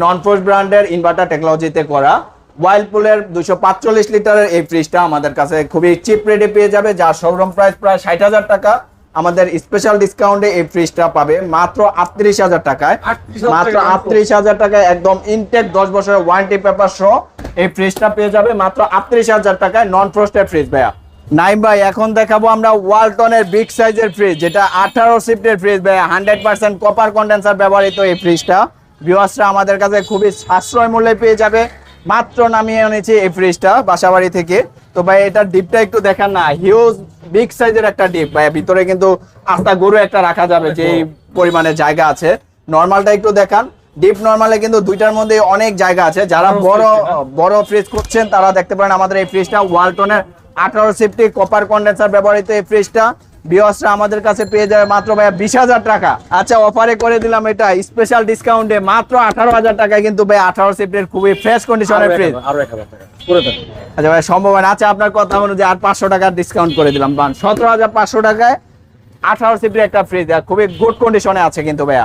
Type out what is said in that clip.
নন force ব্র্যান্ডের inverter টেকনোলজিতে করা ওয়াইলপুলের 245 লিটারের এই ফ্রিজটা আমাদের কাছে খুবই চিপ রেটে পেয়ে যাবে, যার শোরুম প্রাইস প্রায় 60,000 টাকা। আমাদের স্পেশাল ডিসকাউন্টে এই ফ্রিজটা পাবে মাত্র 38,000 টাকায়। মাত্র 38,000 টাকায় একদম ইনটেক 10 বছরের ওয়ারেন্টি পেপার সহ এই ফ্রিজটা পেয়ে যাবে মাত্র 38,000 টাকায় নন ফ্রস্টেড ফ্রিজ। ভাইয়া নাইম ভাই, এখন দেখাবো আমরা ওয়ালটনের বিগ সাইজের ফ্রিজ, যেটা 18 শিফটের ফ্রিজ ভাইয়া, 100% কপার কন্ডেন্সার ব্যবহৃত এই ফ্রিজটা ভিউয়ার্সরা আমাদের কাছে খুবই সাশ্রয় মূল্যে পেয়ে যাবে। মাত্র নামিয়ে এনেছি এই ফ্রিজটা বাসাবাড়ি থেকে। তো ভাই এটার ডিপটা একটু দেখান না, হিউজ বিগ সাইজের একটা ডিপ ভাই, ভিতরে কিন্তু আস্তা গরু একটা রাখা যাবে যে পরিমাণে জায়গা আছে। নরমালটা একটু দেখান, ডিপ নরমালে কিন্তু দুইটার মধ্যে অনেক জায়গা আছে। যারা বড় ফ্রিজ করছেন তারা দেখতে পারেন আমাদের এই ফ্রিজটা ওয়ালটনের 18 শিফটি কপার কন্ডেন্সার ব্যবহৃত এই ফ্রিজটা ভিউয়ার্সরা আমাদের কাছে পেয়ে যাবে মাত্র ভাইয়া 20,000 টাকা। আচ্ছা অফারে করে দিলাম এটা স্পেশাল ডিসকাউন্টে মাত্র 18,000 টাকায়, কিন্তু ভাই 18 শিফটের খুবই ফ্রেশ কন্ডিশনের ফ্রিজ। আচ্ছা ভাই সম্ভব হয় না, আচ্ছা আপনার কথা অনুযায়ী আর 500 টাকার ডিসকাউন্ট করে দিলাম, 17,500 টাকায় 18 শিফটের একটা ফ্রিজ খুবই গুড কন্ডিশনে আছে কিন্তু ভাইয়া।